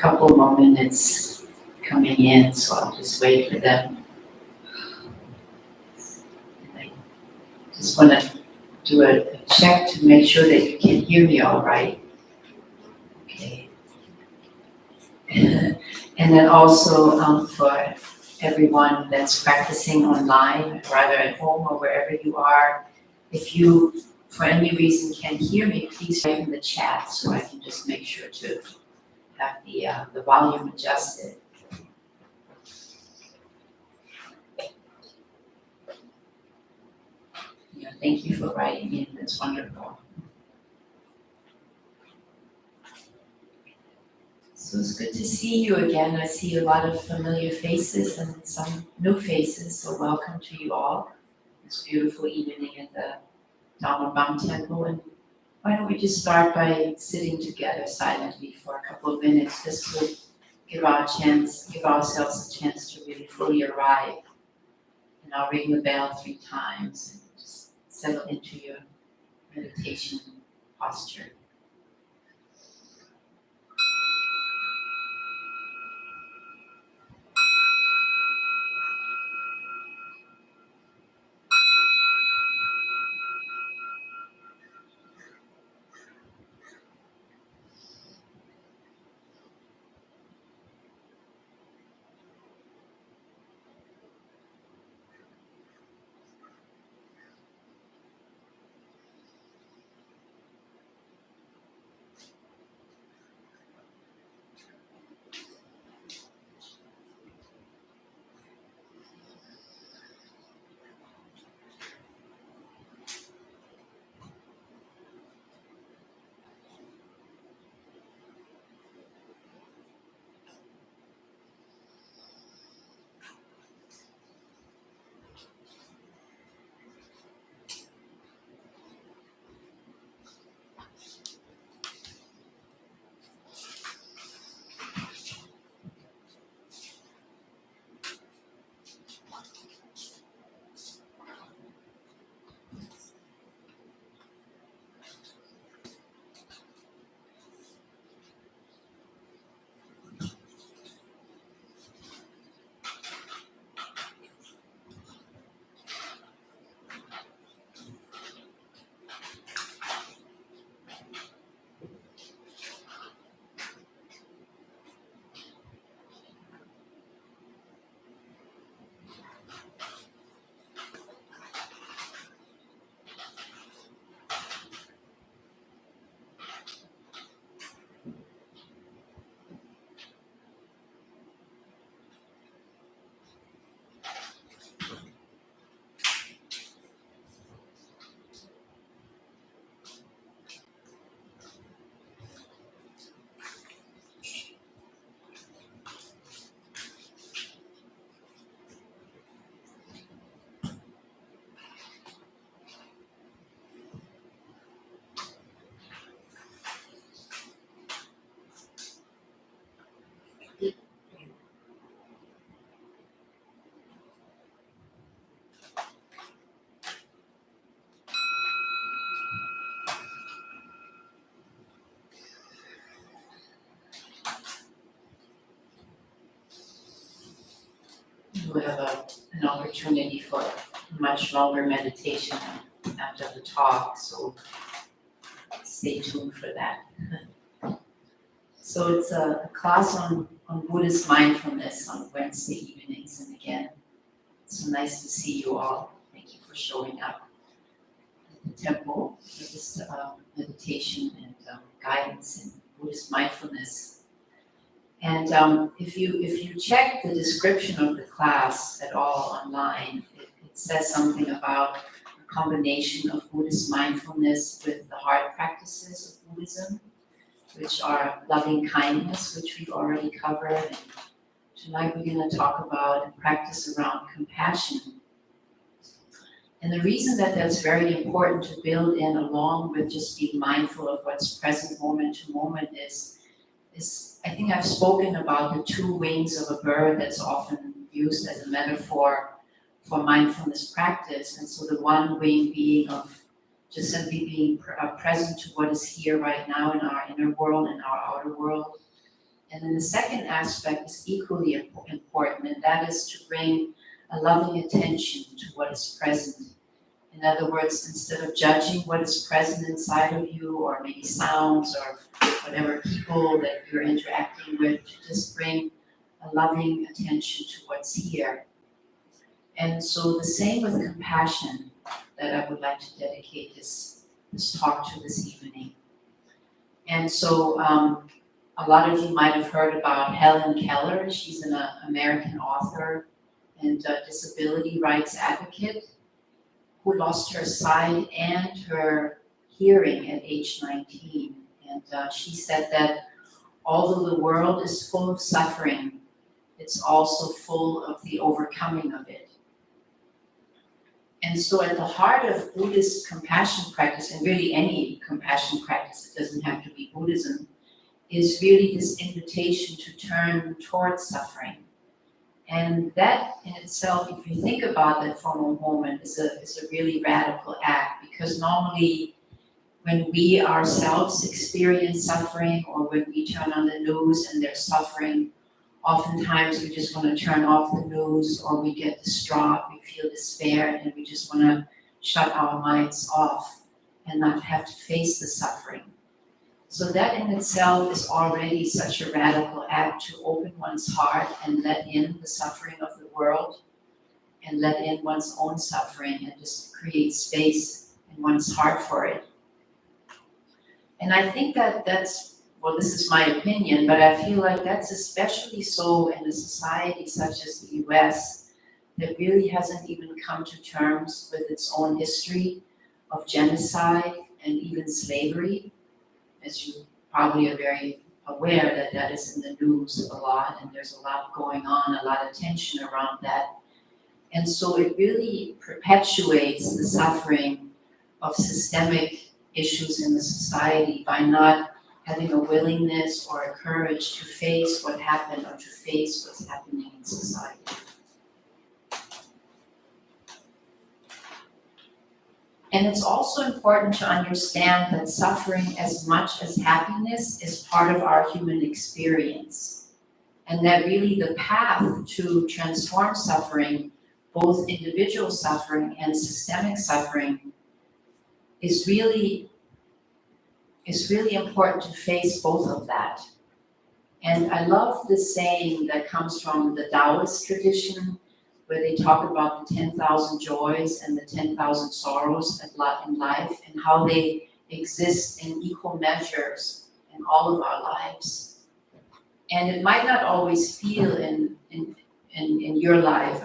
couple more minutes coming in, so I'll just wait for them. I just want to do a check to make sure that you can hear me all right. Okay. And then also for everyone that's practicing online, rather at home or wherever you are, if you, for any reason, can't hear me, please write in the chat so I can just make sure to have the volume adjusted. Yeah, thank you for writing in, that's wonderful. So it's good to see you again. I see a lot of familiar faces and some new faces, so welcome to you all. This beautiful evening at the Dharma Temple. And why don't we just start by sitting together silently for a couple of minutes, just to give ourselves a chance to really fully arrive. And I'll ring the bell 3 times and just settle into your meditation posture. We'll have an opportunity for much longer meditation after the talk, so stay tuned for that. So it's a class on Buddhist mindfulness on Wednesday evenings, and again, it's so nice to see you all. Thank you for showing up at the temple for this meditation and guidance in Buddhist mindfulness. And if you check the description of the class at all online, it says something about a combination of Buddhist mindfulness with the heart practices of Buddhism, which are loving kindness, which we've already covered. And tonight we're going to talk about a practice around compassion. And the reason that that's very important to build in along with just being mindful of what's present moment to moment is I think I've spoken about the 2 wings of a bird that's often used as a metaphor for mindfulness practice. And so the one wing being of just simply being present to what is here right now in our inner world and our outer world. And then the second aspect is equally important, and that is to bring a loving attention to what is present. In other words, instead of judging what is present inside of you, or maybe sounds or whatever people that you're interacting with, to just bring a loving attention to what's here. And so the same with compassion, that I would like to dedicate this talk to this evening. And so a lot of you might have heard about Helen Keller. She's an American author and disability rights advocate who lost her sight and her hearing at age 19. And she said that although the world is full of suffering, it's also full of the overcoming of it. And so at the heart of Buddhist compassion practice, and really any compassion practice, it doesn't have to be Buddhism, is really this invitation to turn towards suffering. And that in itself, if you think about that for a moment, is a really radical act, because normally when we ourselves experience suffering, or when we turn on the news and there's suffering, oftentimes we just want to turn off the news, or we get distraught, we feel despair, and we just want to shut our minds off and not have to face the suffering. So that in itself is already such a radical act, to open one's heart and let in the suffering of the world, and let in one's own suffering, and just create space in one's heart for it. And I think that's, well, this is my opinion, but I feel like that's especially so in a society such as the US, that really hasn't even come to terms with its own history of genocide and even slavery. As you probably are very aware, that that is in the news a lot, and there's a lot going on, a lot of tension around that. And so it really perpetuates the suffering of systemic issues in the society by not having a willingness or a courage to face what happened, or to face what's happening in society. And it's also important to understand that suffering, as much as happiness, is part of our human experience. And that really the path to transform suffering, both individual suffering and systemic suffering, is really important to face both of that. And I love this saying that comes from the Taoist tradition, where they talk about the 10,000 joys and the 10,000 sorrows in life, and how they exist in equal measures in all of our lives. And it might not always feel in your life,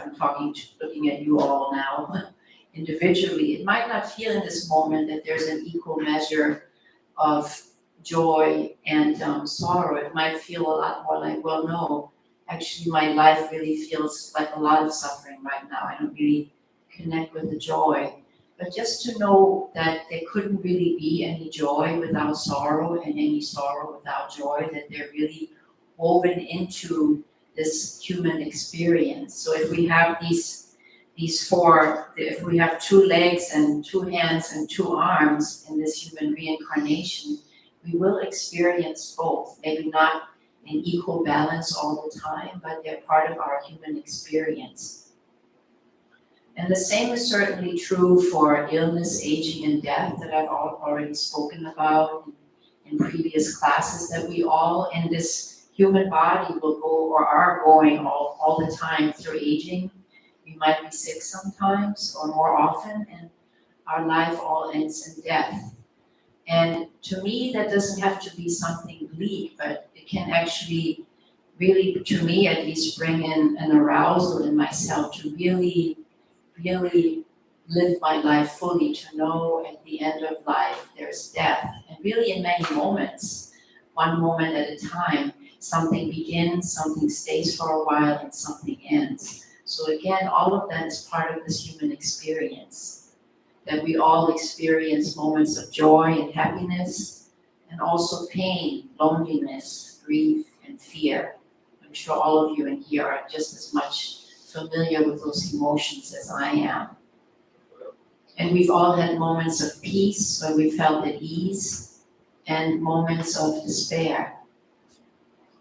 looking at you all now, individually, it might not feel in this moment that there's an equal measure of joy and sorrow. It might feel a lot more like, well, no, actually my life really feels like a lot of suffering right now. I don't really connect with the joy. But just to know that there couldn't really be any joy without sorrow, and any sorrow without joy, that they're really woven into this human experience. So if we have these four, if we have 2 legs and 2 hands and 2 arms in this human reincarnation, we will experience both. Maybe not in equal balance all the time, but they're part of our human experience. And the same is certainly true for illness, aging, and death, that I've already spoken about in previous classes, that we all in this human body will go, or are going all the time through aging. We might be sick sometimes, or more often, and our life all ends in death. And to me, that doesn't have to be something bleak, but it can actually really, to me at least, bring in an arousal in myself to really live my life fully, to know at the end of life there's death. And really in many moments, one moment at a time, something begins, something stays for a while, and something ends. So again, all of that is part of this human experience, that we all experience moments of joy and happiness, and also pain, loneliness, grief, and fear. I'm sure all of you in here are just as much familiar with those emotions as I am. And we've all had moments of peace where we felt at ease, and moments of despair.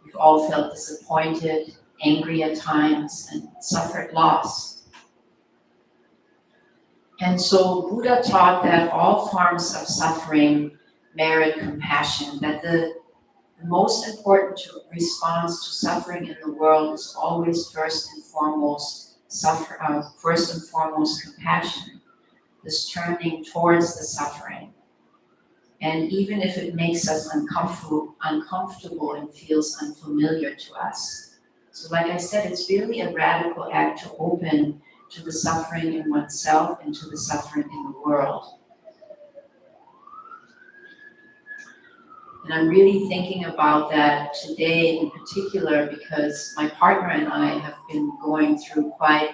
We've We've all felt disappointed, angry at times, and suffered loss. And so Buddha taught that all forms of suffering merit compassion, that the most important response to suffering in the world is always first and foremost compassion, this turning towards the suffering. And even if it makes us uncomfortable and feels unfamiliar to us. So like I said, it's really a radical act to open to the suffering in oneself and to the suffering in the world. And I'm really thinking about that today in particular because my partner and I have been going through quite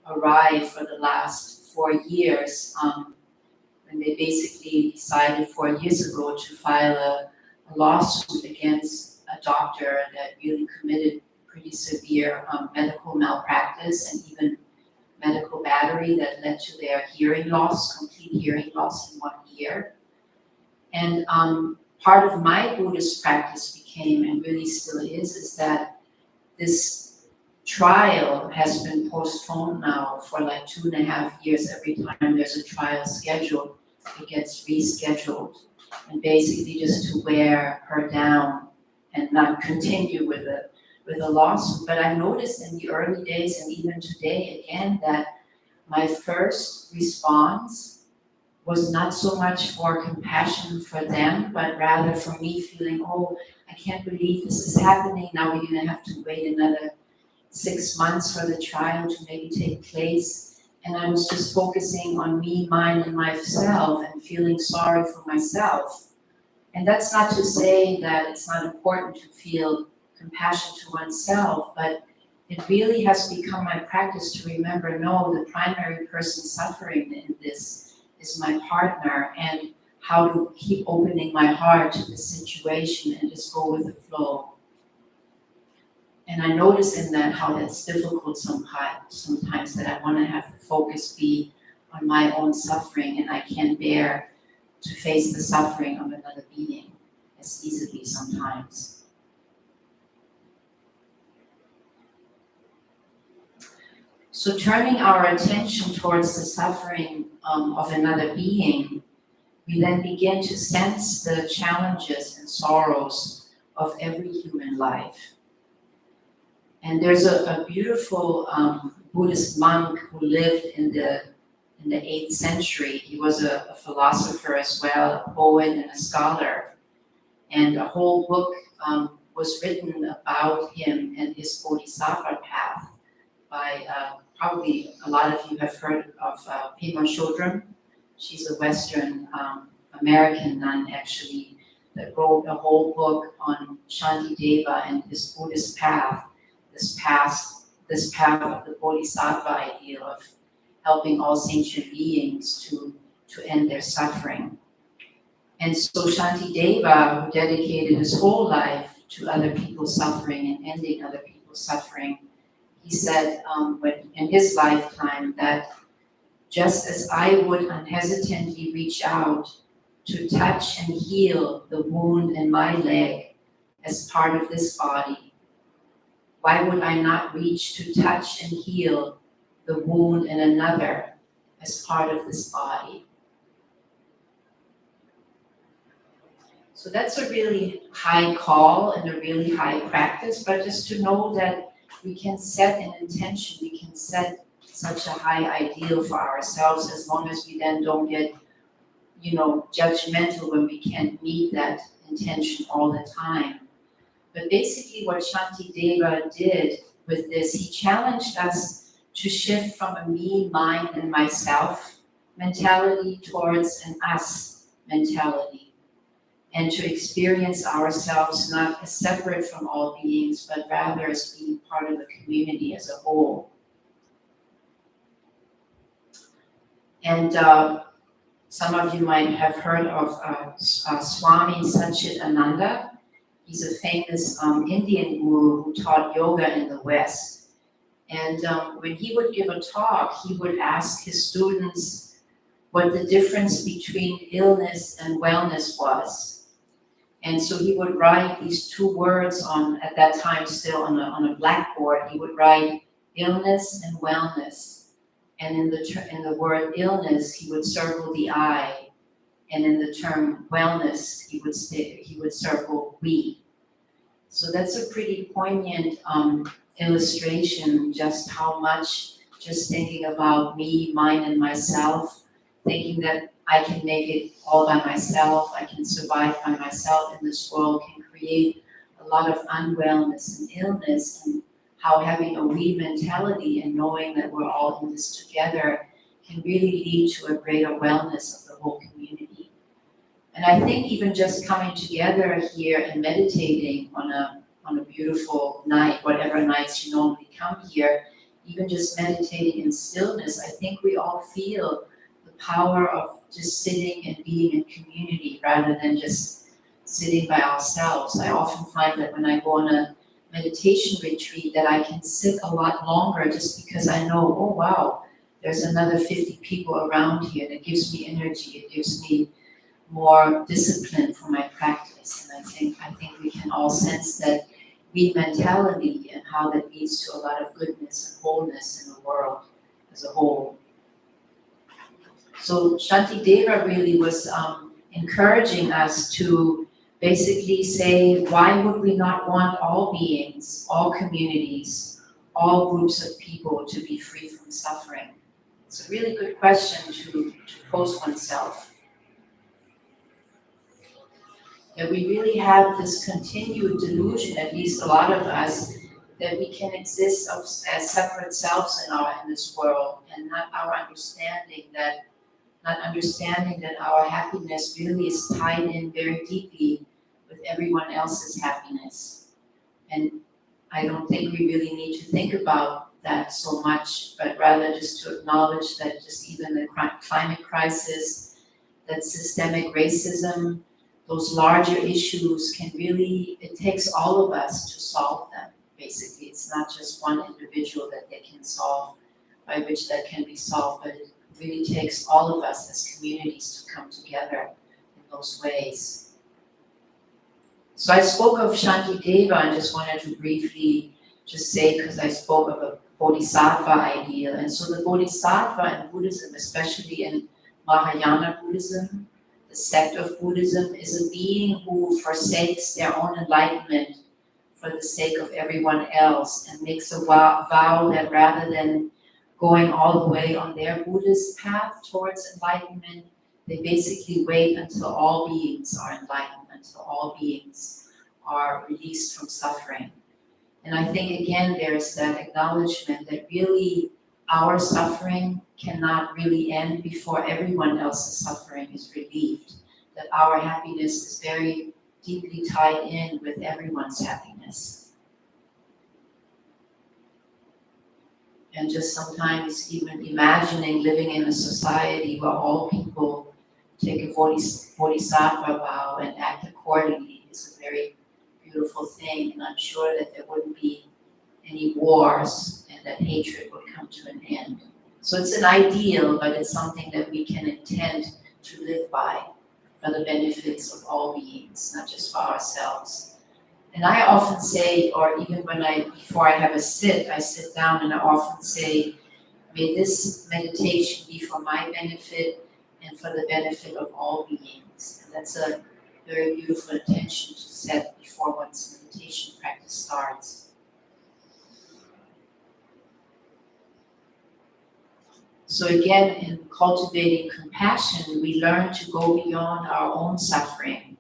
a ride for the last 4 years. And they basically decided 4 years ago to file a lawsuit against a doctor that really committed pretty severe medical malpractice and even medical battery that led to their hearing loss, complete hearing loss in 1 year. And part of my Buddhist practice became, and really still is that this trial has been postponed now for like 2.5 years. Every time there's a trial scheduled, it gets rescheduled, and basically just to wear her down and not continue with a lawsuit. But I noticed in the early days and even today again that my first response was not so much for compassion for them, but rather for me feeling, oh, I can't believe this is happening. Now we're gonna have to wait another 6 months for the trial to maybe take place. And I was just focusing on me, mine, and myself and feeling sorry for myself. And that's not to say that it's not important to feel compassion to oneself, but it really has become my practice to remember, no, the primary person suffering in this is my partner, and how to keep opening my heart to the situation and just go with the flow. And I notice in that how that's difficult sometimes that I want to have the focus be on my own suffering, and I can't bear to face the suffering of another being as easily sometimes. So turning our attention towards the suffering of another being, we then begin to sense the challenges and sorrows of every human life. And there's a beautiful Buddhist monk who lived in the 8th century. He was a philosopher as well, a poet and a scholar. And a whole book was written about him and his bodhisattva path by probably a lot of you have heard of Pema Chodron. She's a Western American nun actually that wrote a whole book on Shantideva and his Buddhist path, this path of the bodhisattva ideal of helping all sentient beings to end their suffering. And so Shantideva, who dedicated his whole life to other people's suffering and ending other people's suffering, he said in his lifetime that just as I would unhesitantly reach out to touch and heal the wound in my leg as part of this body, why would I not reach to touch and heal the wound in another as part of this body? So that's a really high call and a really high practice, but just to know that we can set an intention, we can set such a high ideal for ourselves as long as we then don't get, judgmental when we can't meet that intention all the time. But basically what Shantideva did with this, he challenged us to shift from a me, mine, and myself mentality towards an us mentality, and to experience ourselves not as separate from all beings, but rather as being part of the community as a whole. And some of you might have heard of Swami Satchidananda. He's a famous Indian guru who taught yoga in the West. And when he would give a talk, he would ask his students what the difference between illness and wellness was. And so he would write these two words on, at that time still on a blackboard. He would write illness and wellness. And in the word illness, he would circle the I. And in the term wellness, he would circle we. So that's a pretty poignant illustration, just how much just thinking about me, mine, and myself, thinking that I can make it all by myself, I can survive by myself in this world, can create a lot of unwellness and illness, and how having a we mentality and knowing that we're all in this together can really lead to a greater wellness of the whole community. And I think even just coming together here and meditating on a beautiful night, whatever nights you normally come here, even just meditating in stillness, I think we all feel the power of just sitting and being in community rather than just sitting by ourselves. I often find that when I go on a meditation retreat that I can sit a lot longer just because I know, oh wow, there's another 50 people around here, and it gives me energy, it gives me more discipline for my practice. And I think we can all sense that we mentality and how that leads to a lot of goodness and wholeness in the world as a whole. So Shantideva really was encouraging us to basically say, why would we not want all beings, all communities, all groups of people to be free from suffering? It's a really good question to pose oneself. That we really have this continued delusion, at least a lot of us, that we can exist as separate selves in this world, and not understanding that our happiness really is tied in very deeply with everyone else's happiness. And I don't think we really need to think about that so much, but rather just to acknowledge that just even the climate crisis, that systemic racism, those larger issues can really, it takes all of us to solve them, basically. It's not just one individual that they can solve, by which that can be solved, but it really takes all of us as communities to come together in those ways. So I spoke of Shantideva and just wanted to briefly just say, because I spoke of a bodhisattva ideal. And so the bodhisattva in Buddhism, especially in Mahayana Buddhism, the sect of Buddhism, is a being who forsakes their own enlightenment for the sake of everyone else and makes a vow that rather than going all the way on their Buddhist path towards enlightenment, they basically wait until all beings are enlightened, until all beings are released from suffering. And I think again there's that acknowledgement that really our suffering cannot really end before everyone else's suffering is relieved. That our happiness is very deeply tied in with everyone's happiness. And just sometimes even imagining living in a society where all people take a bodhisattva vow and act accordingly is a very beautiful thing. And I'm sure that there wouldn't be any wars and that hatred would come to an end. So it's an ideal, but it's something that we can intend to live by for the benefits of all beings, not just for ourselves. And I often say, or even before I have a sit, I sit down and I often say, may this meditation be for my benefit and for the benefit of all beings. And that's a very beautiful intention to set before one's meditation practice starts. So again, in cultivating compassion, we learn to go beyond our own suffering.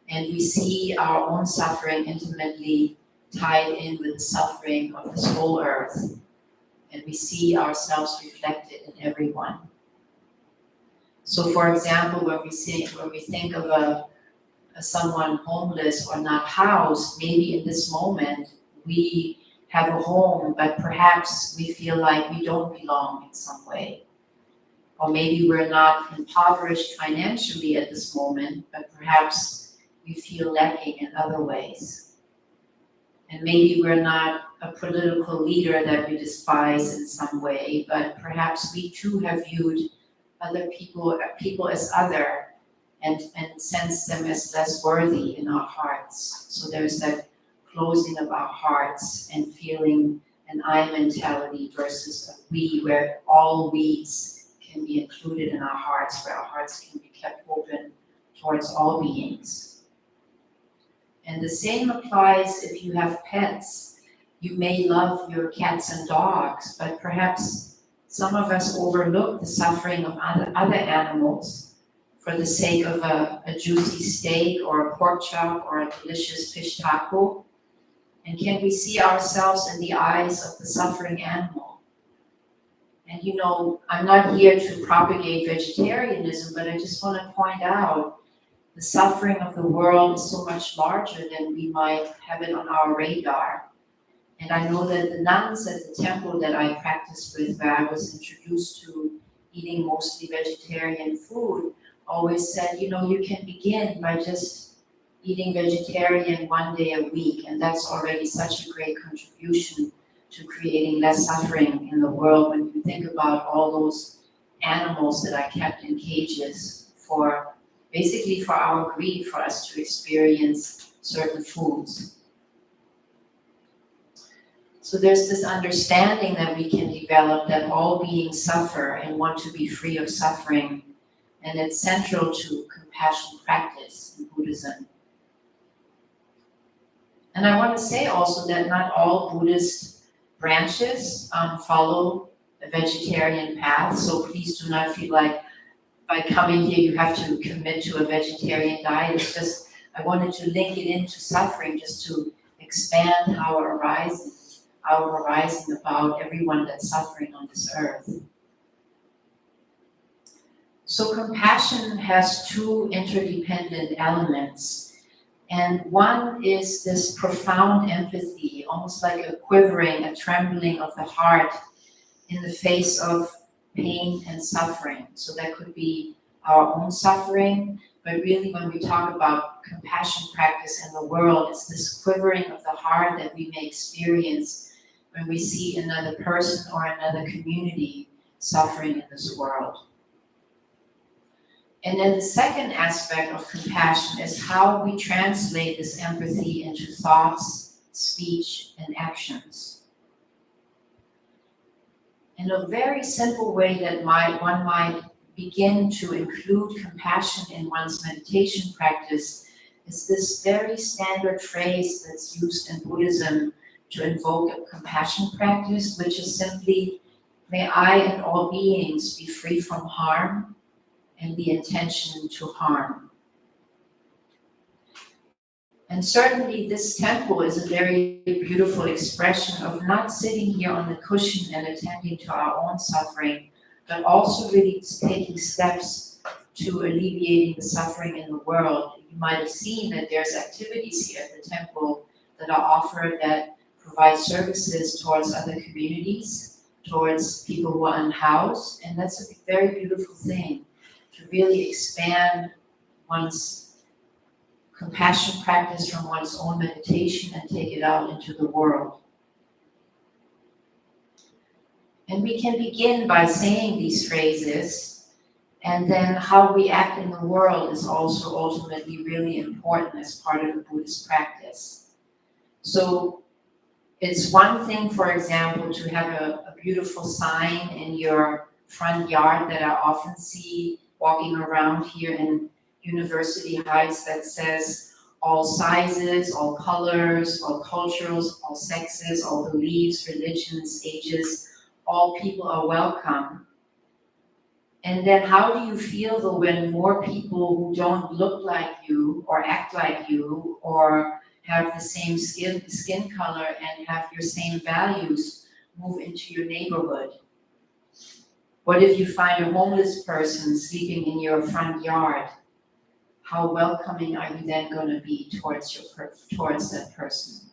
And we see our own suffering intimately tied in with the suffering of this whole earth. And we see ourselves reflected in everyone. So for example, when we think of someone homeless or not housed, maybe in this moment we have a home, but perhaps we feel like we don't belong in some way. Or maybe we're not impoverished financially at this moment, but perhaps we feel lacking in other ways. And maybe we're not a political leader that we despise in some way, but perhaps we too have viewed other people as other, and sense them as less worthy in our hearts. So there's that closing of our hearts and feeling an I mentality versus a we, where all we's can be included in our hearts, where our hearts can be kept open towards all beings. And the same applies if you have pets. You may love your cats and dogs, but perhaps some of us overlook the suffering of other animals for the sake of a juicy steak or a pork chop or a delicious fish taco. And can we see ourselves in the eyes of the suffering animal? And I'm not here to propagate vegetarianism, but I just want to point out the suffering of the world is so much larger than we might have it on our radar. And I know that the nuns at the temple that I practiced with, where I was introduced to eating mostly vegetarian food, always said, you can begin by just eating vegetarian one day a week, and that's already such a great contribution to creating less suffering in the world when you think about all those animals that are kept in cages basically for our greed, for us to experience certain foods. So there's this understanding that we can develop that all beings suffer and want to be free of suffering, and it's central to compassion practice in Buddhism. And I want to say also that not all Buddhist branches follow a vegetarian path, so please do not feel like by coming here you have to commit to a vegetarian diet. It's just, I wanted to link it into suffering just to expand our horizon about everyone that's suffering on this earth. So compassion has two interdependent elements. And one is this profound empathy, almost like a quivering, a trembling of the heart in the face of pain and suffering. So that could be our own suffering, but really when we talk about compassion practice in the world, it's this quivering of the heart that we may experience when we see another person or another community suffering in this world. And then the second aspect of compassion is how we translate this empathy into thoughts, speech, and actions. In a very simple way that one might begin to include compassion in one's meditation practice is this very standard phrase that's used in Buddhism to invoke a compassion practice, which is simply, may I and all beings be free from harm and the intention to harm. And certainly this temple is a very beautiful expression of not sitting here on the cushion and attending to our own suffering, but also really taking steps to alleviating the suffering in the world. You might have seen that there's activities here at the temple that are offered that provide services towards other communities, towards people who are unhoused, and that's a very beautiful thing, to really expand one's compassion practice from one's own meditation and take it out into the world. And we can begin by saying these phrases, and then how we act in the world is also ultimately really important as part of the Buddhist practice. So it's one thing, for example, to have a beautiful sign in your front yard that I often see walking around here in University Heights that says all sizes, all colors, all cultures, all sexes, all beliefs, religions, ages, all people are welcome. And then how do you feel though when more people who don't look like you or act like you or have the same skin color and have your same values move into your neighborhood? What if you find a homeless person sleeping in your front yard? How welcoming are you then going to be towards that person?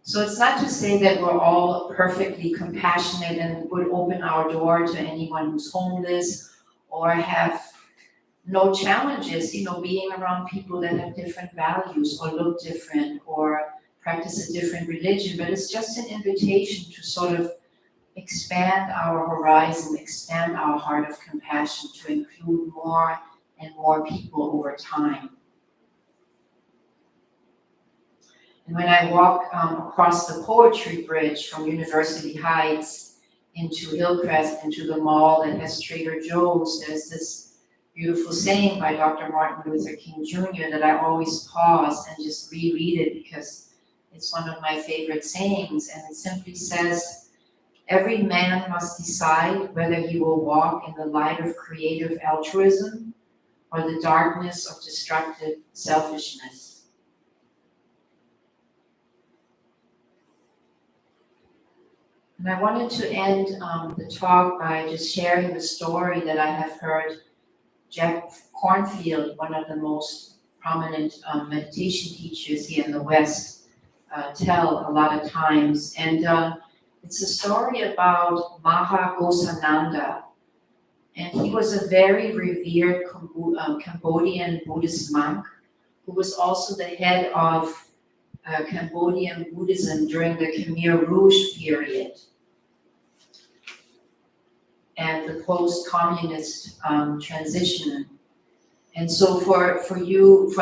So it's not to say that we're all perfectly compassionate and would open our door to anyone who's homeless or have no challenges, being around people that have different values or look different or practice a different religion, but it's just an invitation to sort of expand our horizon, expand our heart of compassion to include more and more people over time. And when I walk across the Poetry Bridge from University Heights into Hillcrest, into the mall that has Trader Joe's, there's this beautiful saying by Dr. Martin Luther King Jr. that I always pause and just reread it because it's one of my favorite sayings, and it simply says, "Every man must decide whether he will walk in the light of creative altruism or the darkness of destructive selfishness." And I wanted to end the talk by just sharing the story that I have heard Jeff Cornfield, one of the most prominent meditation teachers here in the West, tell a lot of times. And it's a story about Maha Ghosananda. And he was a very revered Cambodian Buddhist monk who was also the head of Cambodian Buddhism during the Khmer Rouge period and the post-communist transition. And so for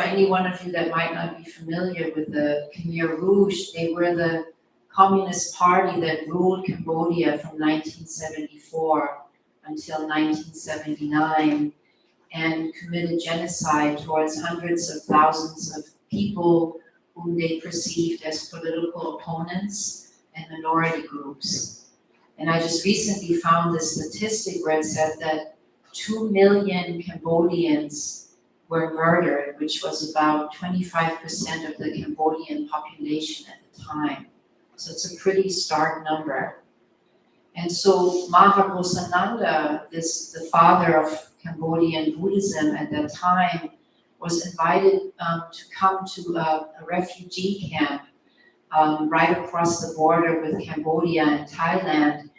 any one of you that might not be familiar with the Khmer Rouge, they were the Communist Party that ruled Cambodia from 1974 until 1979 and committed genocide towards hundreds of thousands of people whom they perceived as political opponents and minority groups. And I just recently found this statistic where it said that 2 million Cambodians were murdered, which was about 25% of the Cambodian population at the time. So it's a pretty stark number. And so Maha Ghosananda, the father of Cambodian Buddhism at that time, was invited to come to a refugee camp right across the border with Cambodia and Thailand.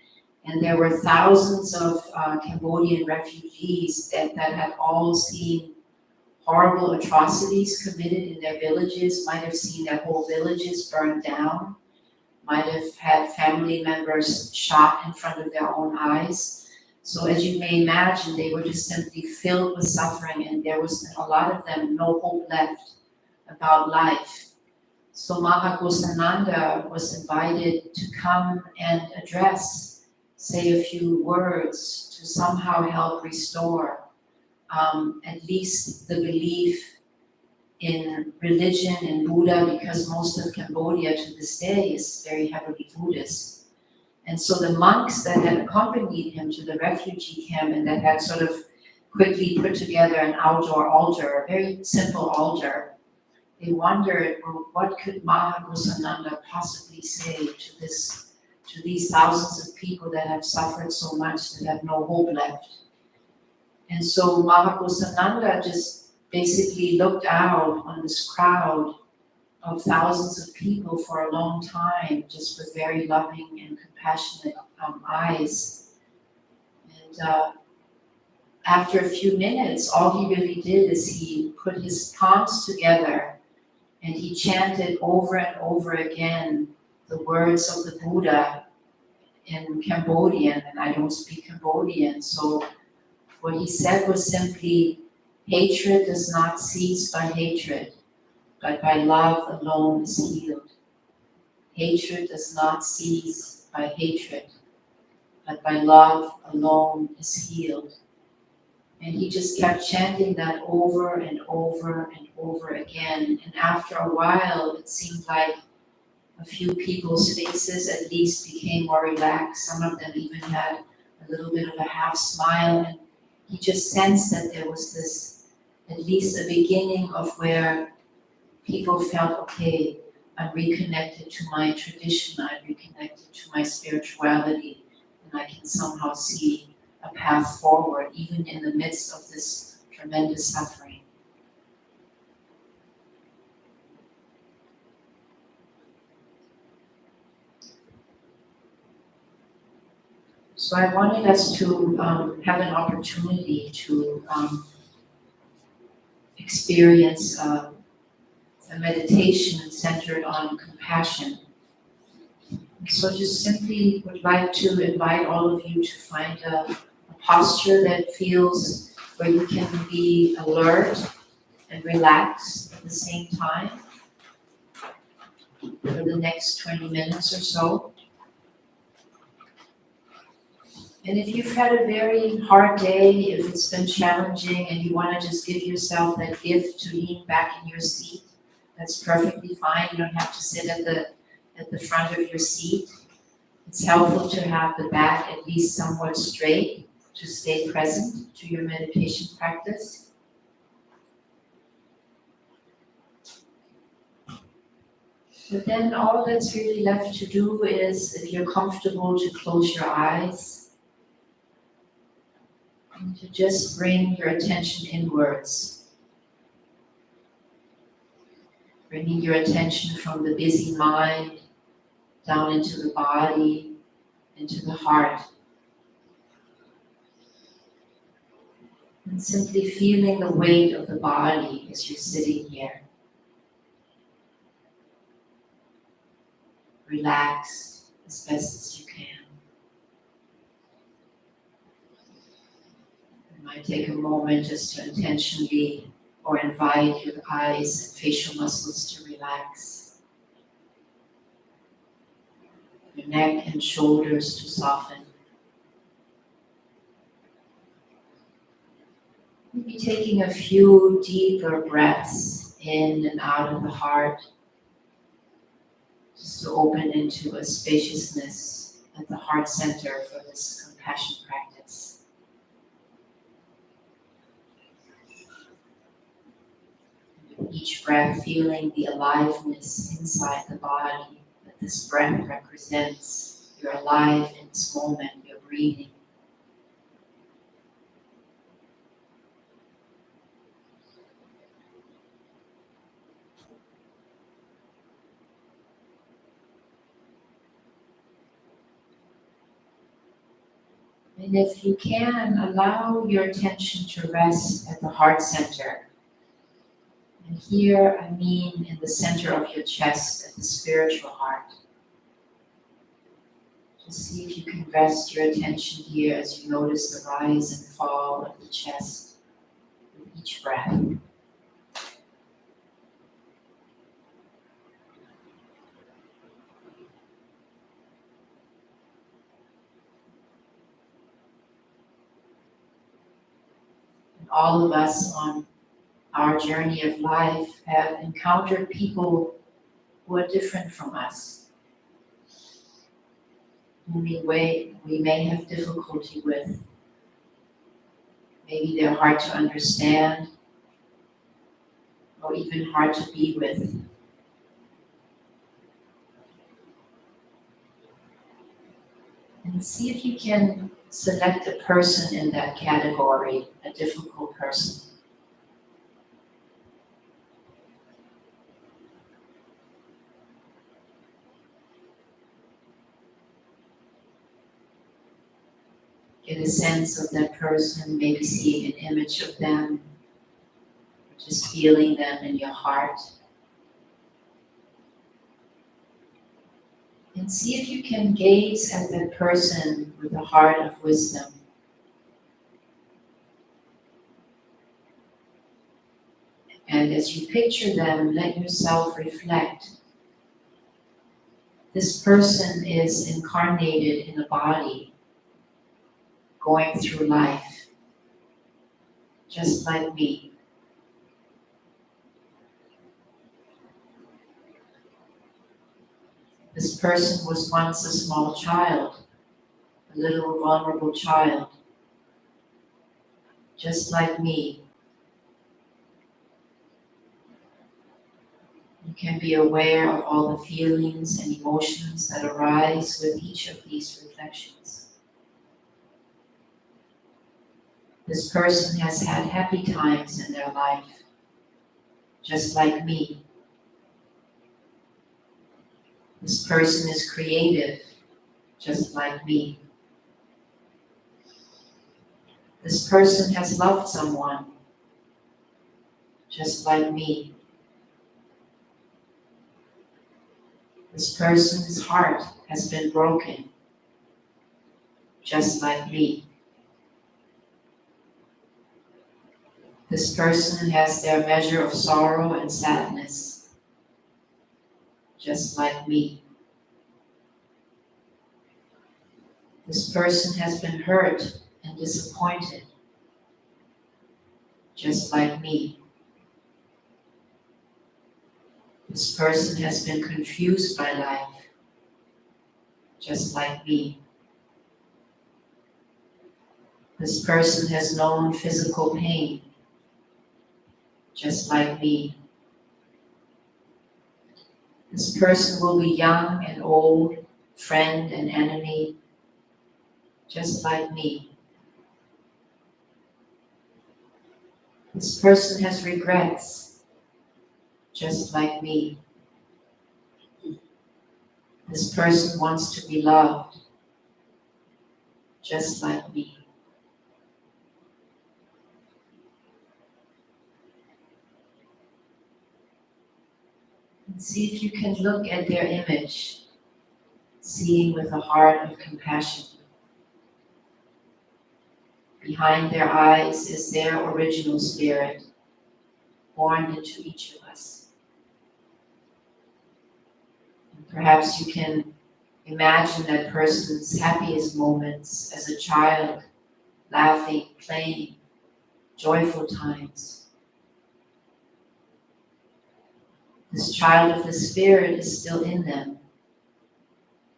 And there were thousands of Cambodian refugees that had all seen horrible atrocities committed in their villages, might have seen their whole villages burned down, might have had family members shot in front of their own eyes. So as you may imagine, they were just simply filled with suffering, and there was, a lot of them, no hope left about life. So Maha Ghosananda was invited to come and say a few words to somehow help restore at least the belief in religion, in Buddha, because most of Cambodia to this day is very heavily Buddhist. And so the monks that had accompanied him to the refugee camp and that had sort of quickly put together an outdoor altar, a very simple altar, they wondered, well, what could Maha Ghosananda possibly say to these thousands of people that have suffered so much, that have no hope left? And so Maha Ghosananda just basically looked out on this crowd of thousands of people for a long time, just with very loving and compassionate eyes. And after a few minutes, all he really did is he put his palms together and he chanted over and over again the words of the Buddha in Cambodian, and I don't speak Cambodian, so what he said was simply, "Hatred does not cease by hatred, but by love alone is healed. Hatred does not cease by hatred, but by love alone is healed." And he just kept chanting that over and over and over again. And after a while, it seemed like a few people's faces at least became more relaxed. Some of them even had a little bit of a half smile. And he just sensed that there was this, at least a beginning of where people felt, okay, I'm reconnected to my tradition, I'm reconnected to my spirituality, and I can somehow see a path forward, even in the midst of this tremendous suffering. So I wanted us to have an opportunity to experience a meditation centered on compassion. So just simply would like to invite all of you to find a posture that feels where you can be alert and relaxed at the same time for the next 20 minutes or so. And if you've had a very hard day, if it's been challenging and you want to just give yourself that gift to lean back in your seat, that's perfectly fine. You don't have to sit at the front of your seat. It's helpful to have the back at least somewhat straight to stay present to your meditation practice. But then all that's really left to do is, if you're comfortable, to close your eyes and to just bring your attention inwards. Bringing your attention from the busy mind down into the body, into the heart. And simply feeling the weight of the body as you're sitting here. Relax as best as you can. You might take a moment just to intentionally or invite your eyes and facial muscles to relax. Your neck and shoulders to soften. Maybe taking a few deeper breaths in and out of the heart, just to open into a spaciousness at the heart center for this compassion practice. With each breath, feeling the aliveness inside the body that this breath represents. You're alive in this moment, you're breathing. And if you can, allow your attention to rest at the heart center. And here I mean in the center of your chest, at the spiritual heart. Just see if you can rest your attention here as you notice the rise and fall of the chest with each breath. All of us on our journey of life have encountered people who are different from us, whom we may have difficulty with. Maybe they're hard to understand, or even hard to be with. And see if you can select a person in that category, a difficult person. Get a sense of that person, maybe seeing an image of them, or just feeling them in your heart. And see if you can gaze at that person with a heart of wisdom. And as you picture them, let yourself reflect. This person is incarnated in a body, going through life, just like me. This person was once a small child, a little vulnerable child, just like me. You can be aware of all the feelings and emotions that arise with each of these reflections. This person has had happy times in their life, just like me. This person is creative, just like me. This person has loved someone, just like me. This person's heart has been broken, just like me. This person has their measure of sorrow and sadness, just like me. This person has been hurt and disappointed, just like me. This person has been confused by life, just like me. This person has known physical pain, just like me. This person will be young and old, friend and enemy, just like me. This person has regrets, just like me. This person wants to be loved, just like me. And see if you can look at their image, seeing with a heart of compassion. Behind their eyes is their original spirit, born into each of us. And perhaps you can imagine that person's happiest moments as a child, laughing, playing, joyful times. This child of the spirit is still in them,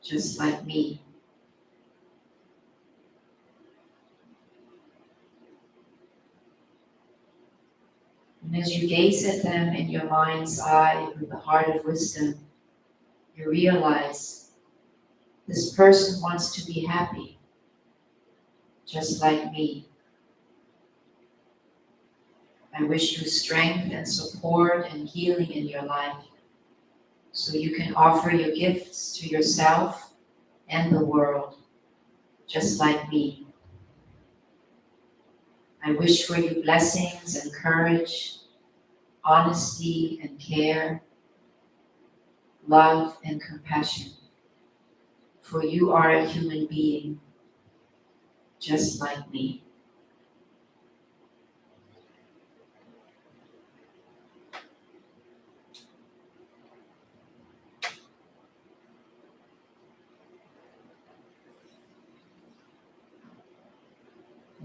just like me. And as you gaze at them in your mind's eye with the heart of wisdom, you realize this person wants to be happy, just like me. I wish you strength and support and healing in your life, so you can offer your gifts to yourself and the world, just like me. I wish for you blessings and courage, honesty and care, love and compassion, for you are a human being, just like me.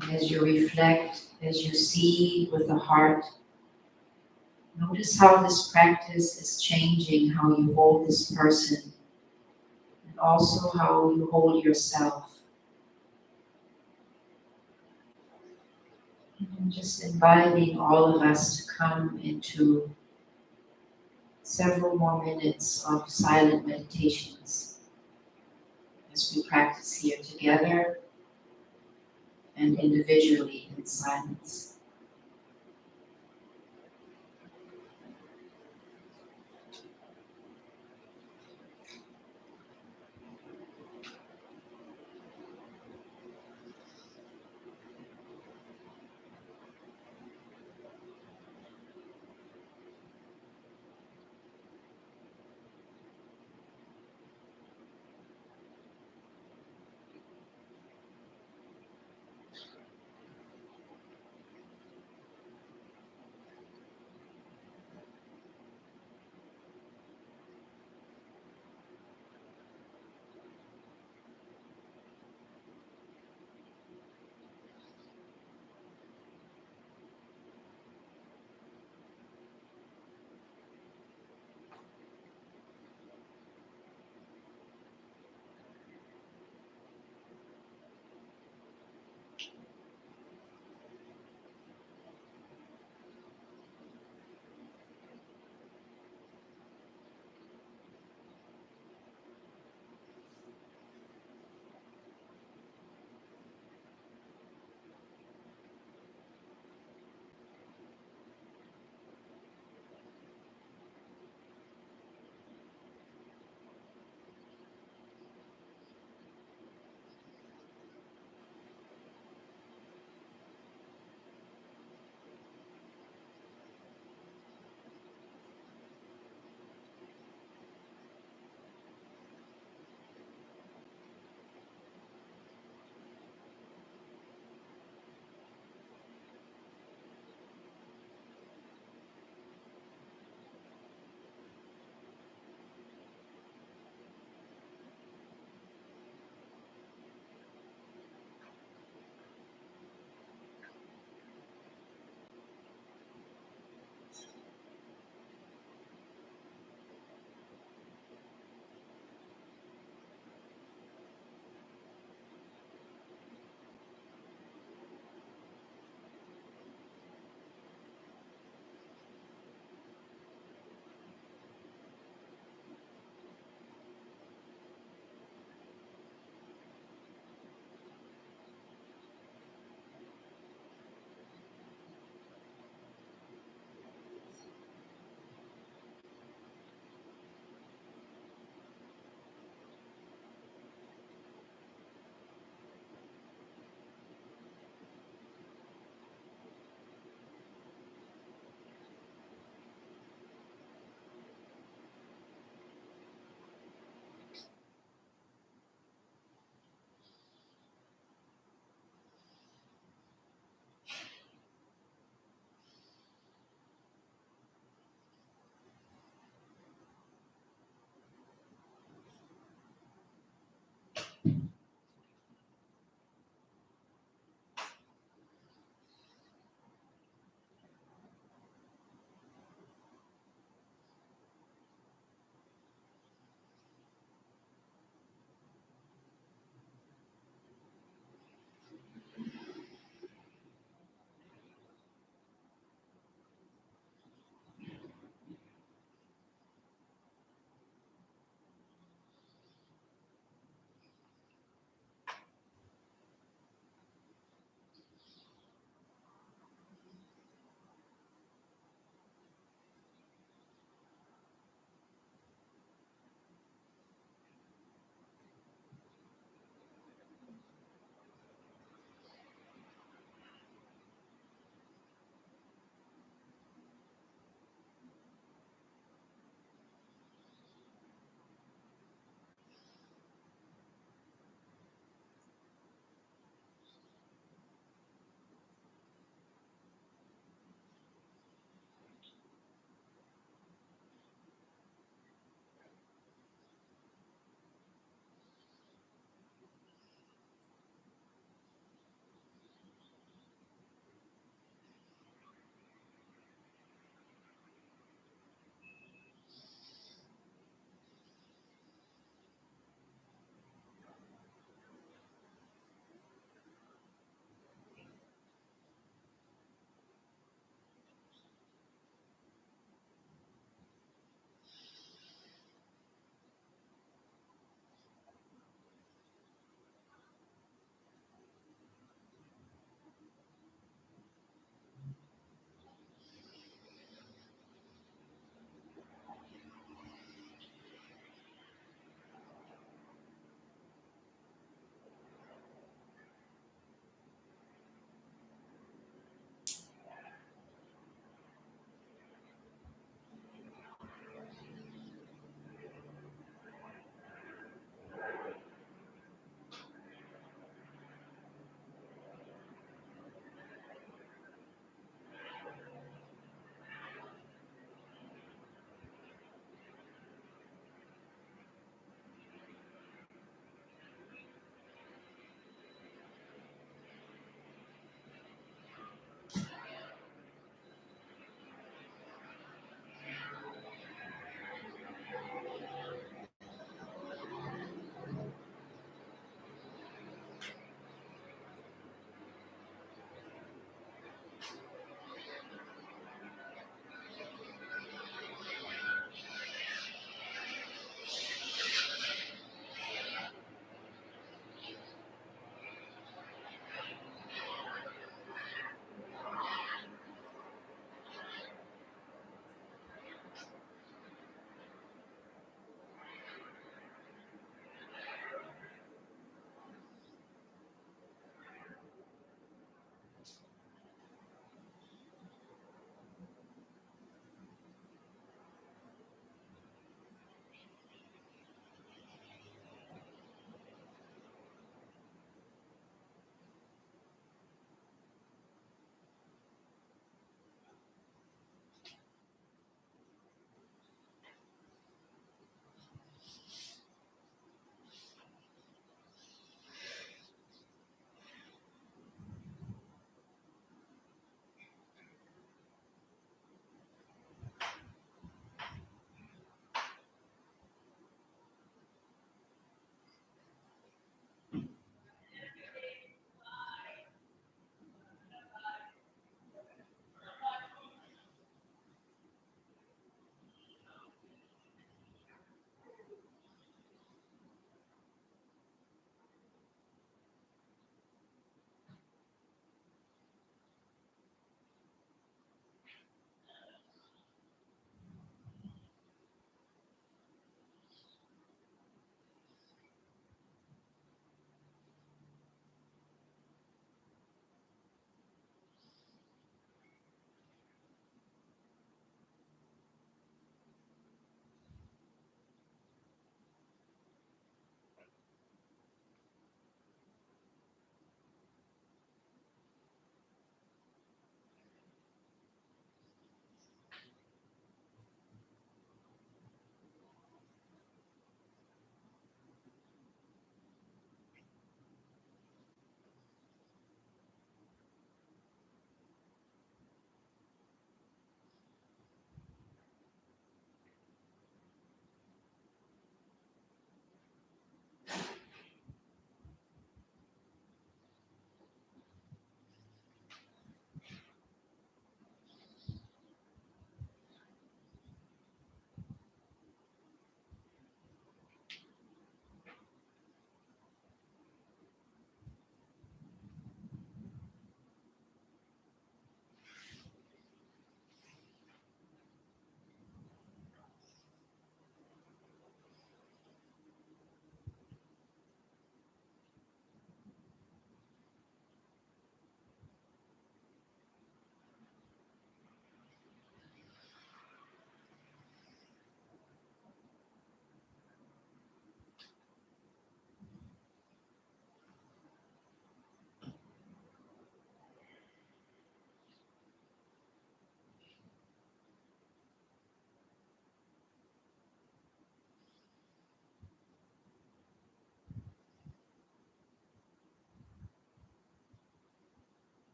And as you reflect, as you see with the heart, notice how this practice is changing how you hold this person, and also how you hold yourself. And just inviting all of us to come into several more minutes of silent meditations as we practice here together and individually in silence.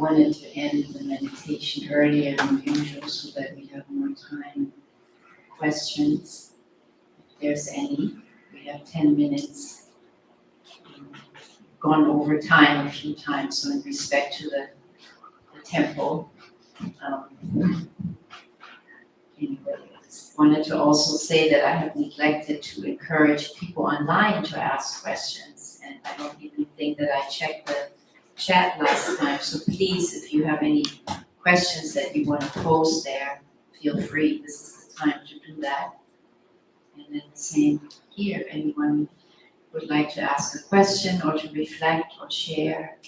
wanted to end the meditation earlier than usual so that we have more time for questions, if there's any. We have 10 minutes. Gone over time a few times, so in respect to the temple. Anyway, I just wanted to also say that I have neglected to encourage people online to ask questions, and I don't even think that I checked the chat last time, so please, if you have any questions that you want to post there, feel free. This is the time to do that. And then the same here, if anyone would like to ask a question or to reflect or share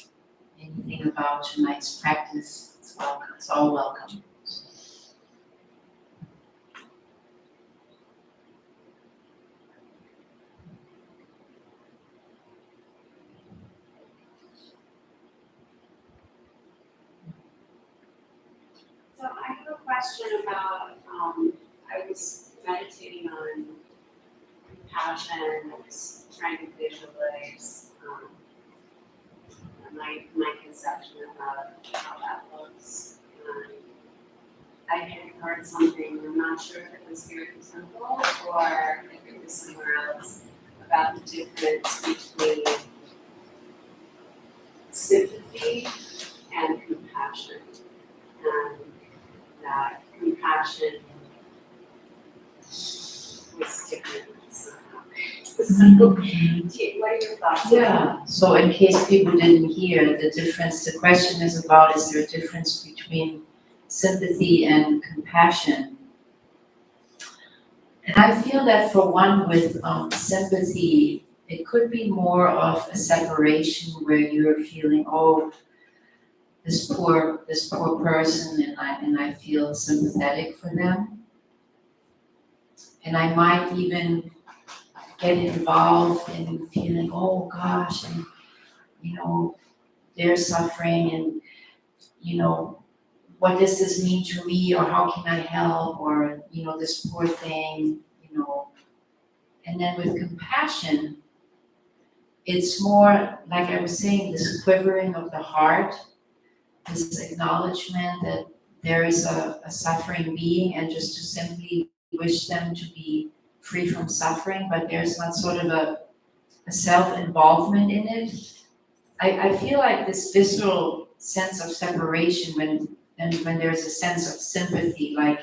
anything about tonight's practice, it's welcome. It's all welcome. So I have a question about, I was meditating on compassion. I was trying to visualize my conception about how that looks. I had heard something, I'm not sure if it was here at the temple or if it was somewhere else, about the difference between sympathy and compassion. And that compassion was different somehow. So, what are your thoughts? Yeah, so in case people didn't hear the difference, the question is about, is there a difference between sympathy and compassion? And I feel that for one with sympathy, it could be more of a separation where you're feeling, oh, this poor person, and I feel sympathetic for them. And I might even get involved in feeling, oh gosh, and they're suffering, and what does this mean to me, or how can I help, or this poor thing, And then with compassion, it's more like I was saying, this quivering of the heart, this acknowledgement that there is a suffering being, and just to simply wish them to be free from suffering, but there's not sort of a self-involvement in it. I feel like this visceral sense of separation when there's a sense of sympathy, like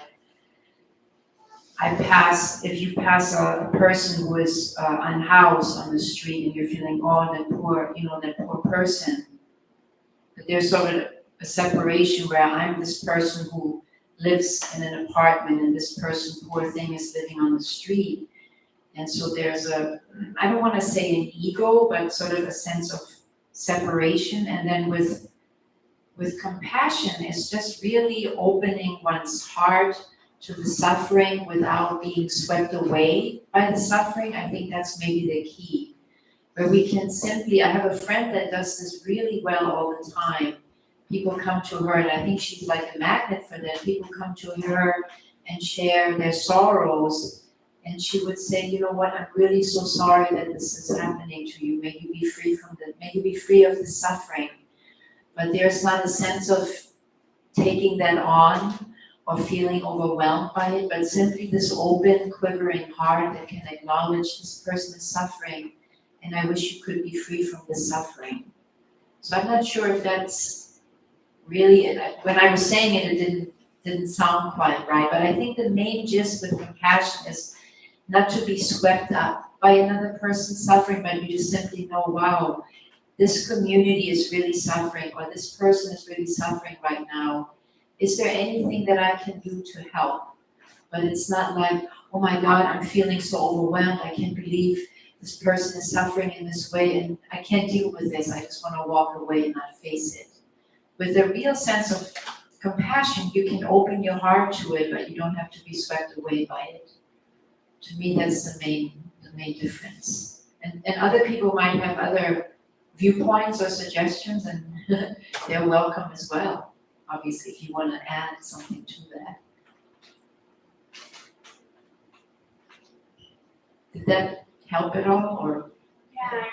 if you pass a person who is unhoused on the street and you're feeling, oh, that poor person, but there's sort of a separation where I'm this person who lives in an apartment and this person, poor thing, is living on the street. And so there's I don't want to say an ego, but sort of a sense of separation. And then with compassion, it's just really opening one's heart to the suffering without being swept away by the suffering. I think that's maybe the key. Where we can simply, I have a friend that does this really well all the time. People come to her, and I think she's like a magnet for them. People come to her and share their sorrows. And she would say, you know what, I'm really so sorry that this is happening to you. May you be free of the suffering. But there's not a sense of taking that on or feeling overwhelmed by it, but simply this open, quivering heart that can acknowledge this person is suffering, and I wish you could be free from the suffering. So I'm not sure if that's really it. When I was saying it, it didn't sound quite right, but I think the main gist with compassion is not to be swept up by another person's suffering, but you just simply know, wow, this community is really suffering, or this person is really suffering right now. Is there anything that I can do to help? But it's not like, oh my God, I'm feeling so overwhelmed. I can't believe this person is suffering in this way, and I can't deal with this. I just want to walk away and not face it. With a real sense of compassion, you can open your heart to it, but you don't have to be swept away by it. To me, that's the main difference. And other people might have other viewpoints or suggestions, and they're welcome as well. Obviously, if you want to add something to that. Did that help at all, or? Yeah.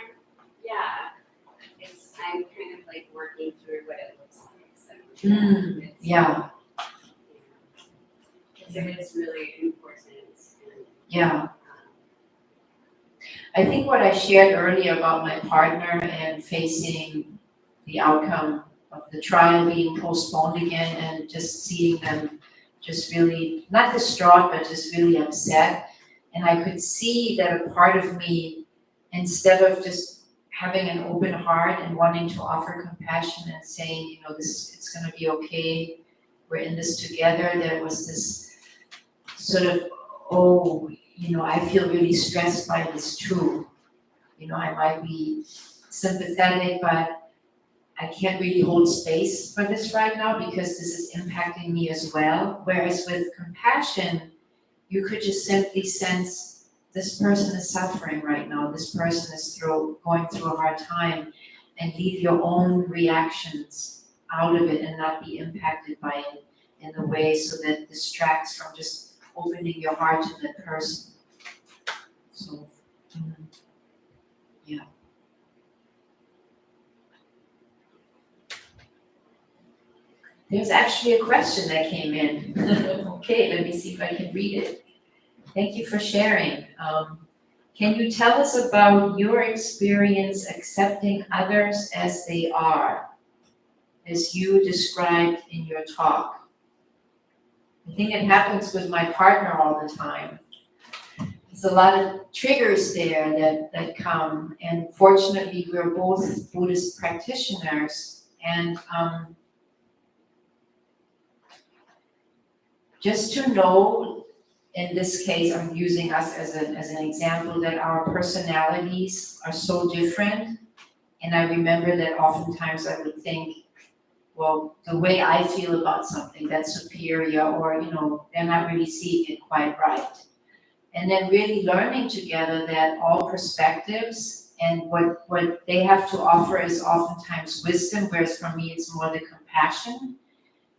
I'm kind of like working through what it looks like. So Yeah, Because it is really important. And, yeah. I think what I shared earlier about my partner and facing the outcome of the trial being postponed again and just seeing them just really, not distraught, but just really upset. And I could see that a part of me, instead of just having an open heart and wanting to offer compassion and saying, you know, it's gonna be okay, we're in this together, there was this sort of, oh, you know, I feel really stressed by this too. You know, I might be sympathetic, but I can't really hold space for this right now because this is impacting me as well. Whereas with compassion, you could just simply sense this person is suffering right now, this person is going through a hard time, and leave your own reactions out of it and not be impacted by it in a way so that it distracts from just opening your heart to that person. So, yeah. There's actually a question that came in. Okay, let me see if I can read it. Thank you for sharing. Can you tell us about your experience accepting others as they are, as you described in your talk? I think it happens with my partner all the time. There's a lot of triggers there that come, and fortunately we're both Buddhist practitioners, and just to know, in this case, I'm using us as an example, that our personalities are so different. And I remember that oftentimes I would think, well, the way I feel about something, that's superior, or, you know, they're not really seeing it quite right. And then really learning together that all perspectives and what they have to offer is oftentimes wisdom, whereas for me it's more the compassion.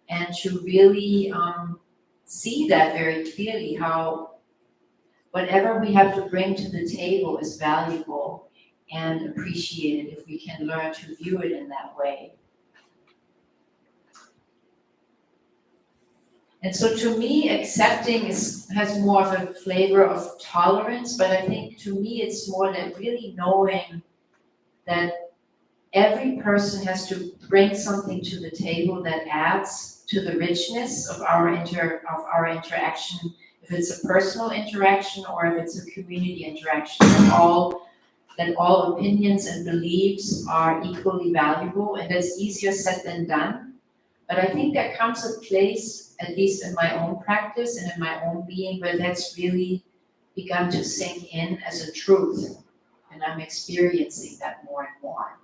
And to really see that very clearly, how whatever we have to bring to the table is valuable and appreciated if we can learn to view it in that way. And so to me, accepting has more of a flavor of tolerance, but I think to me it's more that really knowing that every person has to bring something to the table that adds to the richness of our interaction, if it's a personal interaction or if it's a community interaction, that all opinions and beliefs are equally valuable, and that's easier said than done. But I think there comes a place, at least in my own practice and in my own being, where that's really begun to sink in as a truth, and I'm experiencing that more and more.